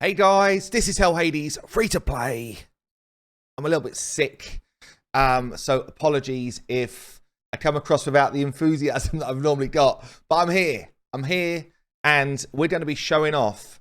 Hey guys, this is Hades, free to play. I'm a little bit sick, so apologies if I come across without the enthusiasm that I've normally got, but I'm here, and we're going to be showing off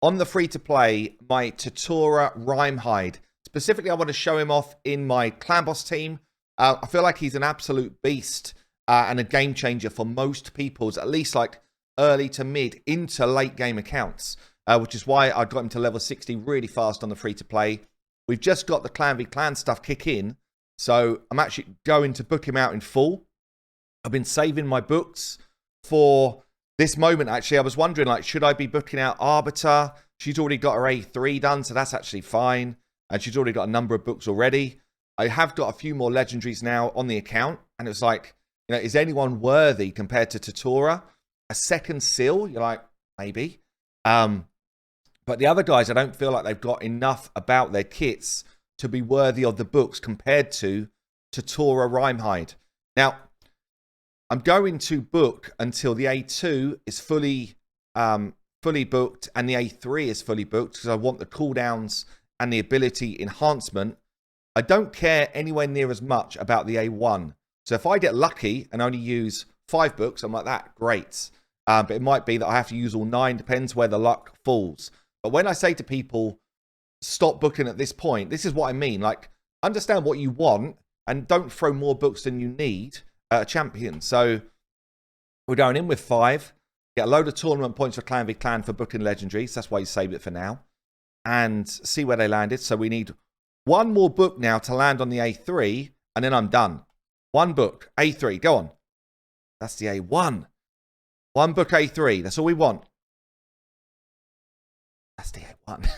on the free to play my Tatura Rimehide. Specifically, I want to show him off in my clan boss team. I feel like he's an absolute beast and a game changer for most people's, at least like early to mid into late game accounts. Which is why I got him to level 60 really fast on the free-to-play. We've just got the Clan v Clan stuff kick in, so I'm actually going to book him out in full. I've been saving my books for this moment, actually. I was wondering, like, should I be booking out Arbiter? She's already got her A3 done, so that's actually fine. And she's already got a number of books already. I have got a few more legendaries now on the account, and it's like, you know, is anyone worthy compared to Tatura? A second seal? You're like, maybe. But the other guys, I don't feel like they've got enough about their kits to be worthy of the books compared to Tatura Rimehide. Now, I'm going to book until the A2 is fully booked and the A3 is fully booked because I want the cooldowns and the ability enhancement. I don't care anywhere near as much about the A1. So if I get lucky and only use 5 books, I'm like, that, great. But it might be that I have to use all 9, depends where the luck falls. But when I say to people, stop booking at this point, this is what I mean. Like, understand what you want and don't throw more books than you need at a champion. So we're going in with 5. Get a load of tournament points for Clan v Clan for booking legendaries. That's why you save it for now. And see where they landed. So we need 1 more book now to land on the A3. And then I'm done. 1 book. A3. Go on. That's the A1. 1 book A3. That's all we want. That's the A1.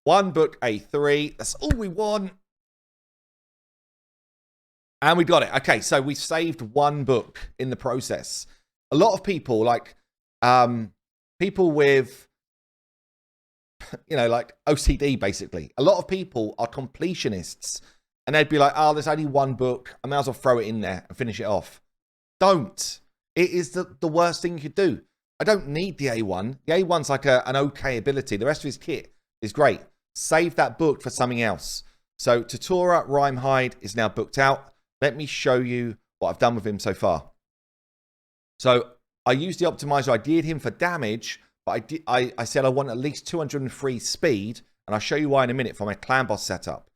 1 book A3. That's all we want. And we got it. Okay, so we saved 1 book in the process. A lot of people, like people with, you know, like OCD, basically. A lot of people are completionists. And they'd be like, oh, there's only 1 book. I might as well throw it in there and finish it off. Don't. It is the worst thing you could do. I don't need the A1. The A1's like an okay ability. The rest of his kit is great. Save that book for something else. So Tatura Rimehide is now booked out. Let me show you what I've done with him so far. So I used the optimizer. I geared him for damage, but I said I want at least 203 speed, and I'll show you why in a minute for my clan boss setup.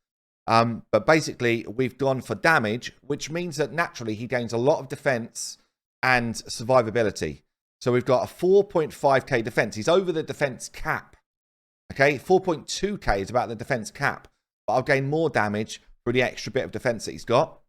But basically, we've gone for damage, which means that naturally he gains a lot of defense and survivability. So we've got a 4.5k defense. He's over the defense cap. Okay, 4.2k is about the defense cap. But I'll gain more damage for the extra bit of defense that he's got.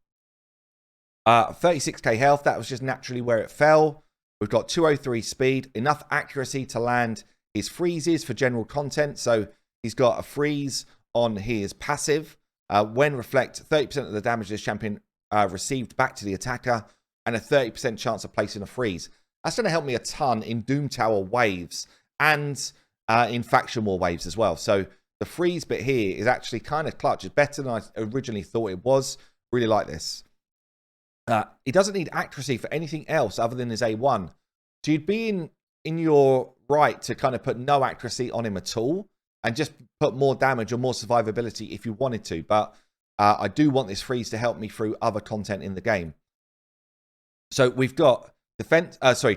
36k health, that was just naturally where it fell. We've got 203 speed, enough accuracy to land his freezes for general content. So he's got a freeze on his passive. When reflect, 30% of the damage this champion received back to the attacker, and a 30% chance of placing a freeze. That's going to help me a ton in Doom Tower waves and in Faction War waves as well. So the freeze bit here is actually kind of clutch. It's better than I originally thought it was. Really like this. He doesn't need accuracy for anything else other than his A1. So you'd be in your right to kind of put no accuracy on him at all and just put more damage or more survivability if you wanted to. But I do want this freeze to help me through other content in the game. So we've got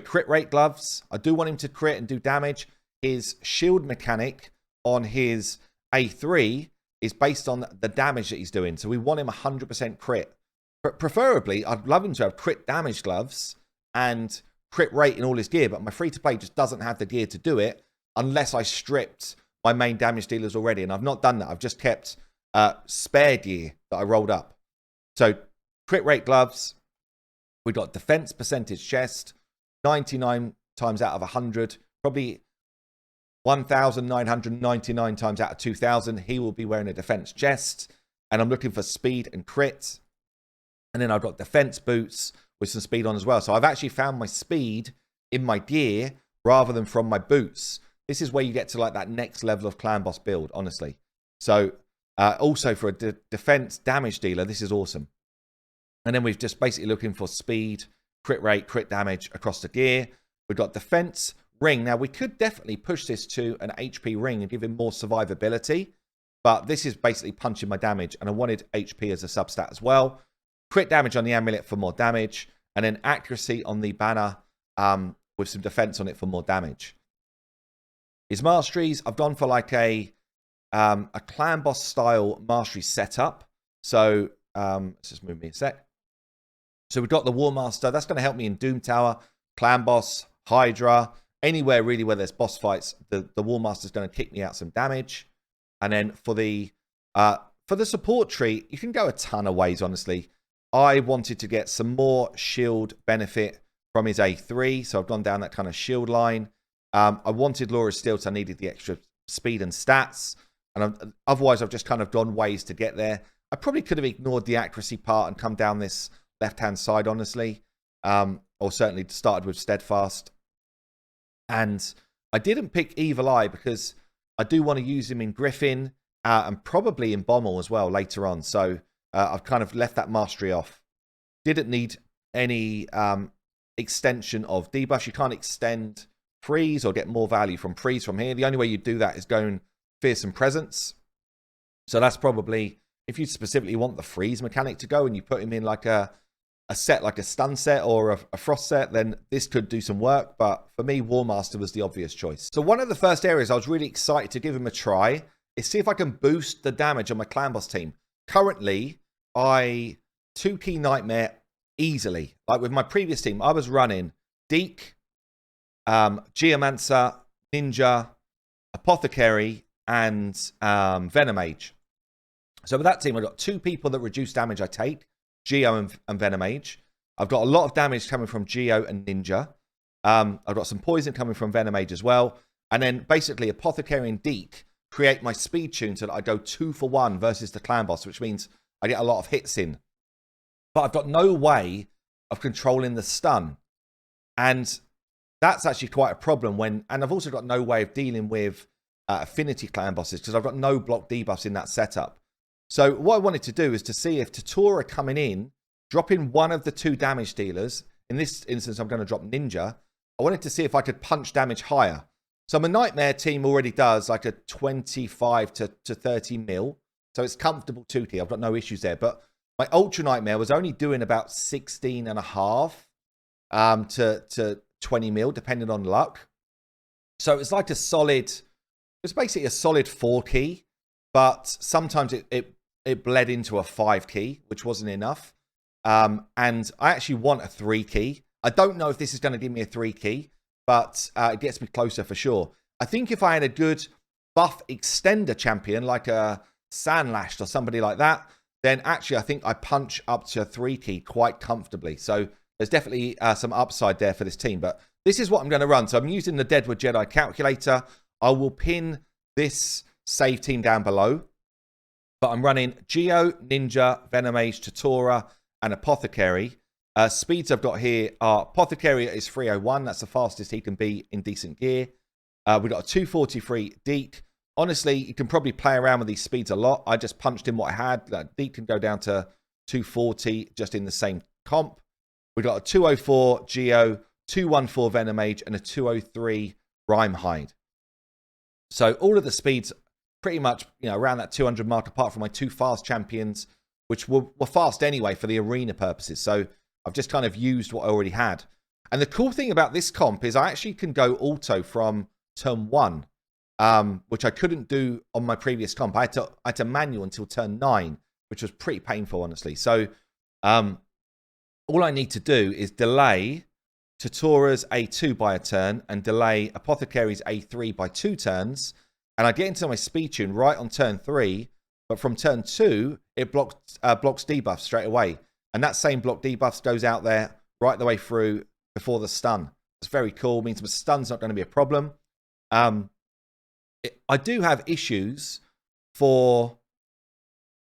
crit rate gloves. I do want him to crit and do damage. His shield mechanic on his A3 is based on the damage that he's doing. So we want him 100% crit. But preferably, I'd love him to have crit damage gloves and crit rate in all his gear. But my free-to-play just doesn't have the gear to do it unless I stripped my main damage dealers already. And I've not done that. I've just kept spare gear that I rolled up. So crit rate gloves. We've got defense percentage chest, 99 times out of 100, probably 1,999 times out of 2,000. He will be wearing a defense chest, and I'm looking for speed and crit. And then I've got defense boots with some speed on as well. So I've actually found my speed in my gear rather than from my boots. This is where you get to like that next level of clan boss build, honestly. So also for a defense damage dealer, this is awesome. And then we've just basically looking for speed, crit rate, crit damage across the gear. We've got defense ring. Now, we could definitely push this to an HP ring and give him more survivability, but this is basically punching my damage, and I wanted HP as a substat as well. Crit damage on the amulet for more damage, and then accuracy on the banner with some defense on it for more damage. His masteries, I've gone for like a clan boss style mastery setup. So let's just move me a sec. So we've got the War Master. That's going to help me in Doom Tower, clan boss, Hydra, anywhere really where there's boss fights. The War Master is going to kick me out some damage. And then for the support tree, you can go a ton of ways, honestly. I wanted to get some more shield benefit from his A3, so I've gone down that kind of shield line. I wanted Laura Steel, so I needed the extra speed and stats. And otherwise, I've just kind of gone ways to get there. I probably could have ignored the accuracy part and come down this left-hand side, honestly. Or certainly started with Steadfast. And I didn't pick Evil Eye because I do want to use him in Griffin and probably in Bommel as well later on. So I've kind of left that mastery off. Didn't need any extension of debuffs. You can't extend freeze or get more value from freeze from here. The only way you do that is going Fearsome Presence. So that's probably, if you specifically want the freeze mechanic to go and you put him in like a set, like a stun set or a frost set, then this could do some work. But for me, War Master was the obvious choice. So one of the first areas I was really excited to give him a try is see if I can boost the damage on my clan boss team. Currently, I 2-key Nightmare easily. Like with my previous team, I was running Deke, Geomancer, Ninja, Apothecary, and Venomage. So with that team, I've got 2 people that reduce damage I take, Geo and Venomage. I've got a lot of damage coming from Geo and Ninja. I've got some poison coming from Venomage as well. And then basically Apothecary and Deke create my speed tune so that I go 2 for 1 versus the clan boss, which means I get a lot of hits in. But I've got no way of controlling the stun. And that's actually quite a problem and I've also got no way of dealing with affinity clan bosses because I've got no block debuffs in that setup. So what I wanted to do is to see if Tatura coming in, dropping one of the 2 damage dealers, in this instance I'm going to drop Ninja, I wanted to see if I could punch damage higher. So my Nightmare team already does like a 25 to 30 mil, so it's comfortable 2-key, I've got no issues there. But my Ultra Nightmare was only doing about 16.5 to 20 mil, depending on luck. So it's like it's basically a solid 4-key, but sometimes it bled into a 5-key, which wasn't enough. And I actually want a 3-key. I don't know if this is going to give me a 3-key, but it gets me closer for sure. I think if I had a good buff extender champion, like a Sandlashed or somebody like that, then actually I think I punch up to a 3-key quite comfortably. So there's definitely some upside there for this team. But this is what I'm going to run. So I'm using the Deadwood Jedi calculator. I will pin this save team down below. But I'm running Geo, Ninja, Venomage, Tatura, and Apothecary. Speeds I've got here are Apothecary is 301. That's the fastest he can be in decent gear. We've got a 243 Deke. Honestly, you can probably play around with these speeds a lot. I just punched in what I had. Deke can go down to 240 just in the same comp. We've got a 204 Geo, 214 Venomage, and a 203 Rimehide. So all of the speeds pretty much, around that 200 mark, apart from my 2 fast champions, which were fast anyway for the arena purposes. So I've just kind of used what I already had. And the cool thing about this comp is I actually can go auto from turn 1, which I couldn't do on my previous comp. I had to manual until turn 9, which was pretty painful, honestly. So all I need to do is delay Tatura's A2 by a turn and delay Apothecary's A3 by 2 turns. And I get into my speed tune right on turn 3, but from turn 2, it blocks debuffs straight away. And that same block debuffs goes out there right the way through before the stun. It's very cool. It means my stun's not going to be a problem. I do have issues for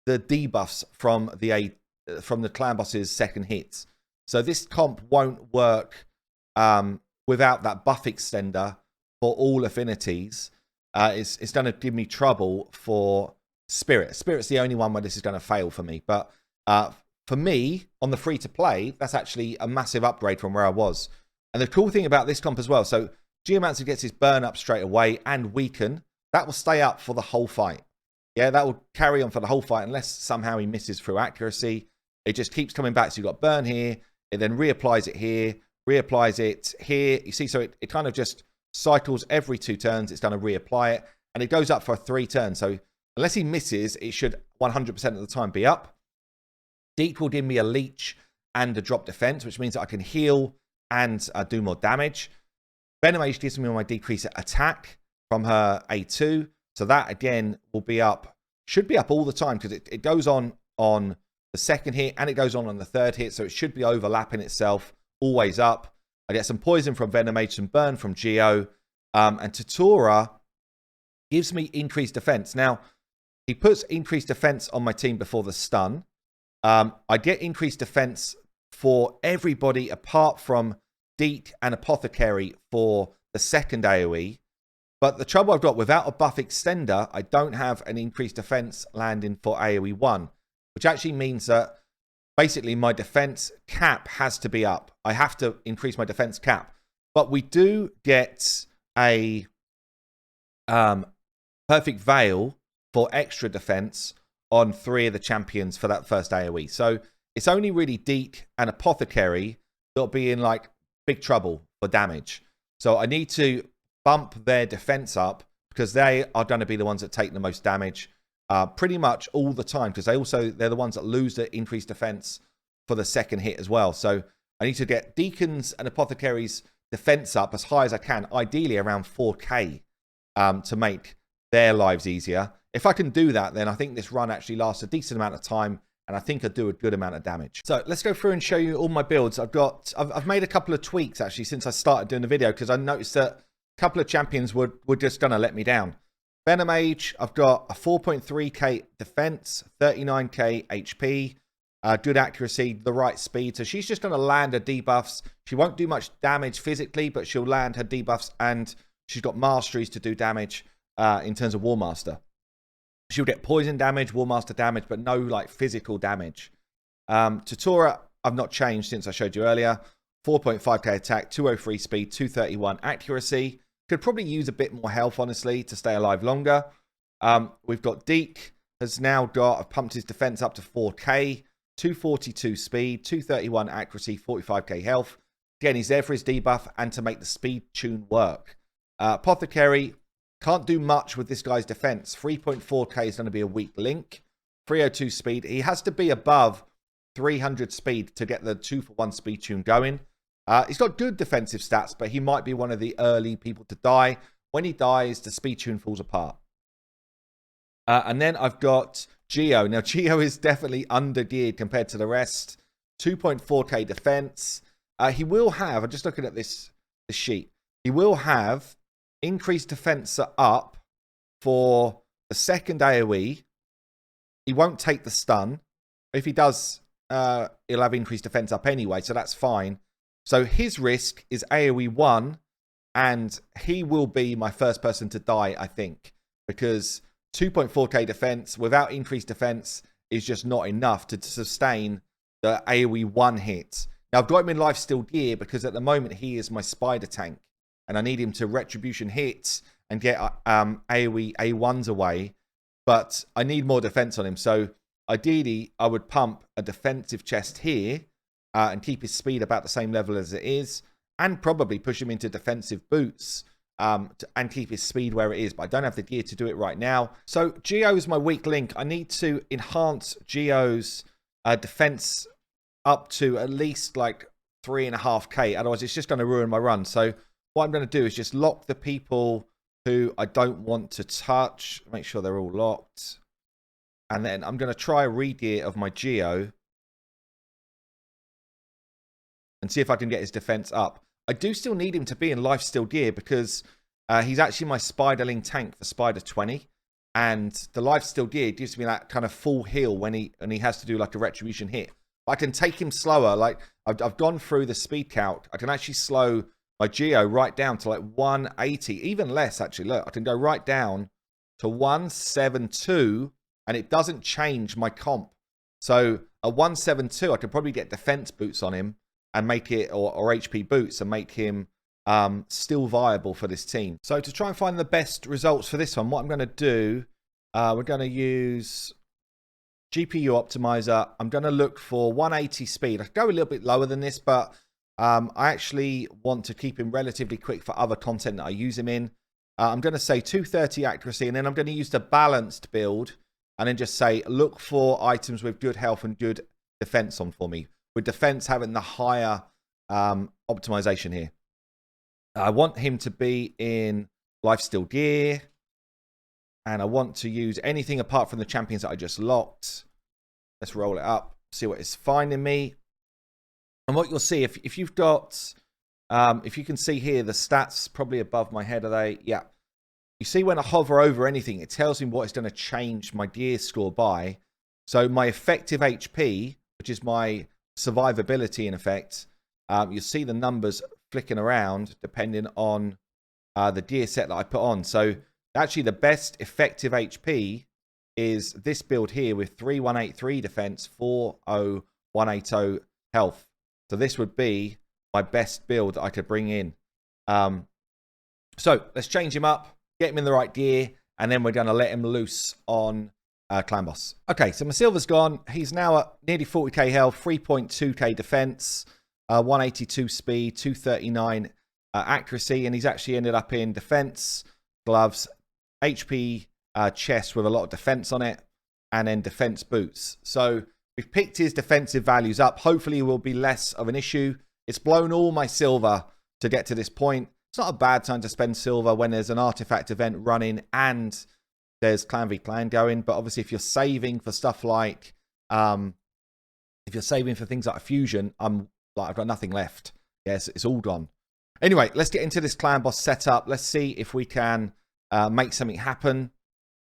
the debuffs from the clan boss's second hits. So this comp won't work without that buff extender for all affinities. It's going to give me trouble for Spirit. Spirit's the only one where this is going to fail for me. But for me, on the free-to-play, that's actually a massive upgrade from where I was. And the cool thing about this comp as well, so Geomancer gets his burn up straight away and weaken. That will stay up for the whole fight. Yeah, that will carry on for the whole fight unless somehow he misses through accuracy. It just keeps coming back. So you've got burn here. It then reapplies it here. Reapplies it here. You see, so it kind of just cycles every 2 turns. It's going to reapply it. And it goes up for 3 turns. So unless he misses, it should 100% of the time be up. Deek will give me a leech and a drop defense, which means that I can heal and do more damage. Venomage gives me my decrease attack from her A2. So that, again, will be up. Should be up all the time because it goes on the second hit and it goes on the third hit. So it should be overlapping itself, always up. I get some poison from Venomage, some burn from Geo. And Tatura gives me increased defense. Now, he puts increased defense on my team before the stun. I get increased defense for everybody apart from Deek and Apothecary for the second AoE. But the trouble I've got, without a buff extender, I don't have an increased defense landing for AoE 1, which actually means that basically my defense cap has to be up. I have to increase my defense cap. But we do get a perfect veil for extra defense on 3 of the champions for that first AoE. So it's only really Deek and Apothecary that'll be in like big trouble for damage. So I need to bump their defense up because they are going to be the ones that take the most damage pretty much all the time, because they're the ones that lose the increased defense for the second hit as well. So I need to get Deacons and Apothecaries defense up as high as I can, ideally around 4k to make their lives easier. If I can do that, then I think this run actually lasts a decent amount of time, and I think I do a good amount of damage. So let's go through and show you all my builds. I've made a couple of tweaks actually since I started doing the video, because I noticed that a couple of champions were just gonna let me down. Venomage, I've got a 4.3k defense, 39k HP, good accuracy, the right speed. So she's just gonna land her debuffs. She won't do much damage physically, but she'll land her debuffs, and she's got masteries to do damage in terms of War Master. She'll get poison damage, War Master damage, but no like physical damage. Tatura, I've not changed since I showed you earlier. 4.5k attack, 203 speed, 231 accuracy. Could probably use a bit more health, honestly, to stay alive longer. We've got Deek, has now got, I've pumped his defense up to 4k, 242 speed, 231 accuracy, 45k health. Again, he's there for his debuff and to make the speed tune work. Apothecary, can't do much with this guy's defense. 3.4k is going to be a weak link. 302 speed. He has to be above 300 speed to get the 2-for-1 speed tune going. He's got good defensive stats, but he might be one of the early people to die. When he dies, the speed tune falls apart. And then I've got Geo. Now, Geo is definitely under-geared compared to the rest. 2.4k defense. He will have, I'm just looking at this sheet, he will have increased defense up for the second AoE. He won't take the stun. If he does, he'll have increased defense up anyway, so that's fine. So his risk is AoE 1, and he will be my first person to die, I think, because 2.4k defense without increased defense is just not enough to sustain the AoE 1 hit. Now, I've got him in lifesteal gear because at the moment he is my spider tank, and I need him to retribution hits and get AoE A1s away. But I need more defense on him. So ideally, I would pump a defensive chest here and keep his speed about the same level as it is. And probably push him into defensive boots and keep his speed where it is. But I don't have the gear to do it right now. So Geo is my weak link. I need to enhance Geo's defense up to at least like 3.5k. Otherwise, it's just going to ruin my run. So what I'm going to do is just lock the people who I don't want to touch. Make sure they're all locked. And then I'm going to try a re-gear of my Geo. And see if I can get his defense up. I do still need him to be in lifesteal gear because he's actually my spiderling tank for Spider 20. And the lifesteal gear gives me that kind of full heal when he has to do like a retribution hit. I can take him slower. Like I've gone through the speed count. I can actually slow my Geo right down to like 180, even less actually. Look, I can go right down to 172 and it doesn't change my comp. So at 172, I could probably get defense boots on him and make it, or HP boots and make him still viable for this team. So to try and find the best results for this one, what I'm going to do, we're going to use GPU optimizer. I'm going to look for 180 speed. I could go a little bit lower than this, but I actually want to keep him relatively quick for other content that I use him in. I'm going to say 230 accuracy, and then I'm going to use the balanced build, and then just say, look for items with good health and good defense on for me, with defense having the higher optimization here. I want him to be in lifesteal gear, and I want to use anything apart from the champions that I just locked. Let's roll it up, see what it's finding me. And what you'll see, if you've got, if you can see here, the stats probably above my head, are they? Yeah. You see when I hover over anything, it tells me what it's going to change my gear score by. So my effective HP, which is my survivability in effect, you see the numbers flicking around depending on the gear set that I put on. So actually the best effective HP is this build here with 3183 defense, 40180 health. So this would be my best build that I could bring in. So let's change him up, get him in the right gear, and then we're going to let him loose on Clan Boss. Okay, so my silver's gone. He's now at nearly 40k health, 3.2k defense, 182 speed, 239 accuracy, and he's actually ended up in defense, gloves, HP chest with a lot of defense on it, and then defense boots. So we've picked his defensive values up. Hopefully it will be less of an issue. It's blown all my silver to get to this point. It's not a bad time to spend silver when there's an artifact event running and there's clan v clan going. But obviously if you're saving for stuff like, if you're saving for things like a fusion, I've got nothing left. Yes, it's all gone. Anyway, let's get into this clan boss setup. Let's see if we can make something happen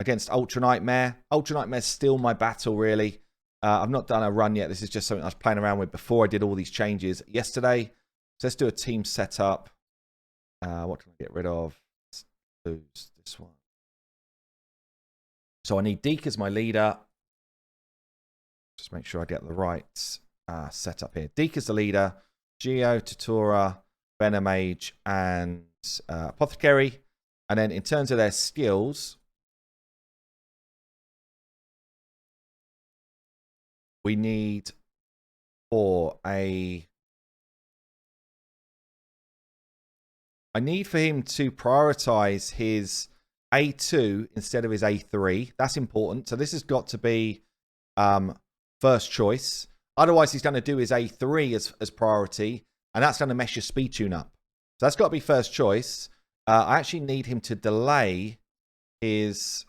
against Ultra Nightmare. Ultra Nightmare's still my battle, really. I've not done a run yet. This is just something I was playing around with before I did all these changes yesterday. So let's do a team setup. What can I get rid of? Let's lose this one. So I need Deke as my leader. Just make sure I get the right setup here. Deke is the leader. Geo, Tatura, Venomage, and Apothecary. And then in terms of their skills, we need I need for him to prioritize his A2 instead of his A3. That's important. So this has got to be first choice. Otherwise, he's going to do his A3 as priority, and that's going to mess your speed tune up. So that's got to be first choice. I actually need him to delay his...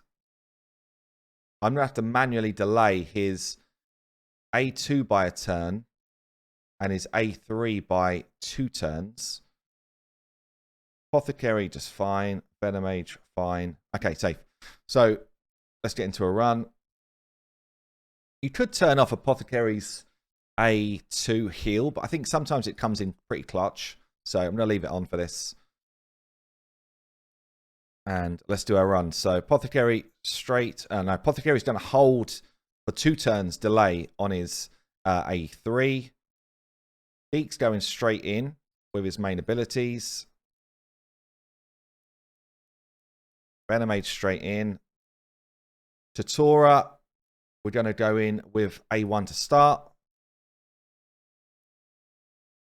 I'm going to have to manually delay his A2 by a turn and his A3 by 2 turns. Apothecary, just fine. Venomage, fine. Okay, safe. So let's get into a run. You could turn off Apothecary's A2 heal, but I think sometimes it comes in pretty clutch. So I'm going to leave it on for this. And let's do our run. So Apothecary straight. No, Apothecary's going to hold for 2 turns delay on his A3. Deke's going straight in with his main abilities. Venomage straight in. Tatura, we're going to go in with A1 to start.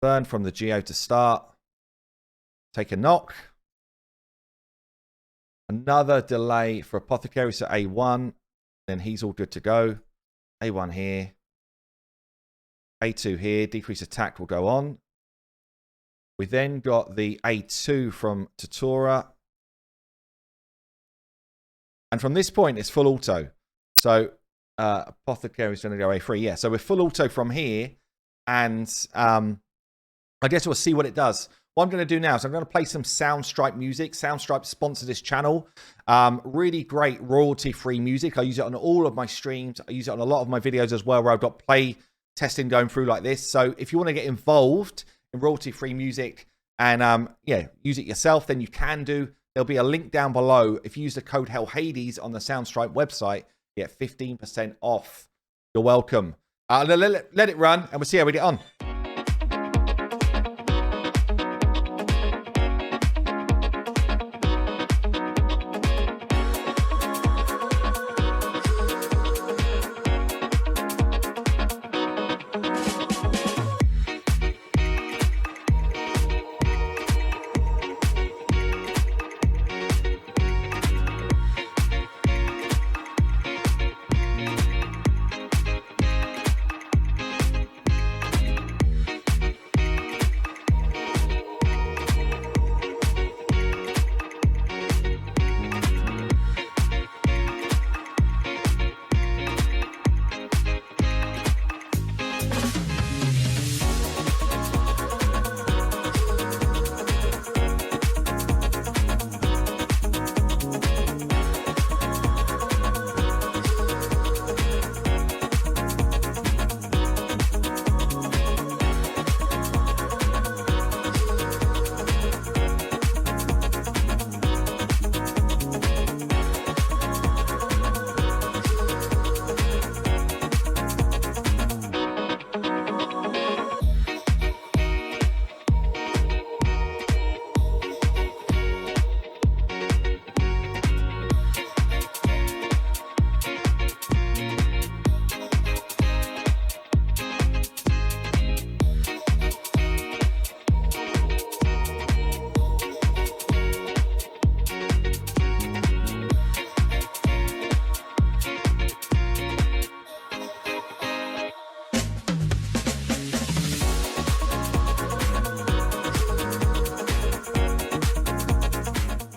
Burn from the Geo to start. Take a knock. Another delay for Apothecary, so A1. Then he's all good to go. A1 here. A2 here. Decrease attack will go on. We then got the A2 from Tatura. And from this point, it's full auto. So Apothecary is going to go A3. Yeah, so we're full auto from here. And I guess we'll see what it does. What I'm going to do now is I'm going to play some Soundstripe music. Soundstripe sponsor this channel. Really great royalty-free music. I use it on all of my streams. I use it on a lot of my videos as well, where I've got play testing going through like this. So if you want to get involved in royalty-free music and yeah, use it yourself, then you can do. There'll be a link down below. If you use the code HellHades on the Soundstripe website, you get 15% off. You're welcome. Let it run, and we'll see how we get on.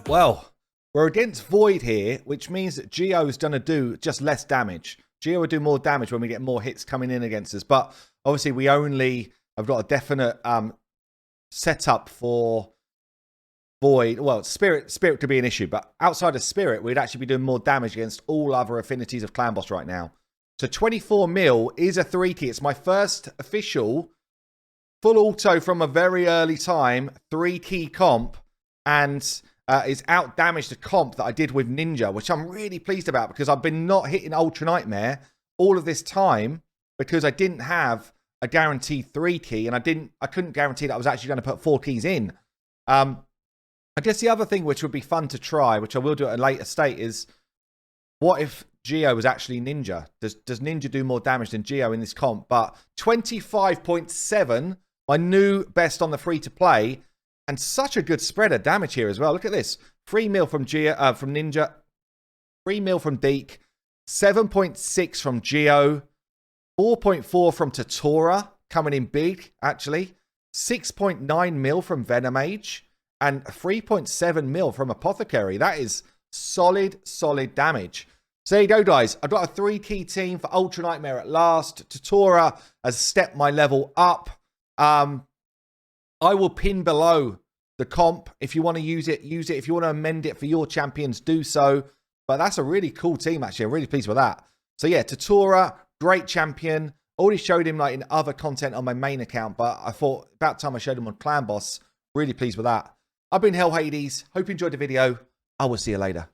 Well, we're against Void here, which means that Geo is going to do just less damage. Geo will do more damage when we get more hits coming in against us. But obviously, we only have got a definite setup for Void. Well, Spirit could be an issue. But outside of Spirit, we'd actually be doing more damage against all other affinities of Clan Boss right now. So 24 mil is a 3-key. It's my first official full auto from a very early time 3-key comp. And is out damaged the comp that I did with Ninja, which I'm really pleased about because I've been not hitting Ultra Nightmare all of this time because I didn't have a guaranteed 3-key and I couldn't guarantee that I was actually going to put 4 keys in. I guess the other thing which would be fun to try, which I will do at a later state, is what if Geo was actually Ninja? Does Ninja do more damage than Geo in this comp? But 25.7, my new best on the free-to-play. And such a good spread of damage here as well. Look at this. 3 mil from from Ninja. 3 mil from Deke. 7.6 from Geo. 4.4 from Tatura. Coming in big, actually. 6.9 mil from Venomage. And 3.7 mil from Apothecary. That is solid damage. So there you go, guys. I've got a 3-key team for Ultra Nightmare at last. Tatura has stepped my level up. I will pin below the comp. If you want to use it, use it. If you want to amend it for your champions, do so. But that's a really cool team, actually. I'm really pleased with that. So yeah, Tatura, great champion. Already showed him like in other content on my main account, but I thought about time I showed him on Clan Boss. Really pleased with that. I've been Hell Hades. Hope you enjoyed the video. I will see you later.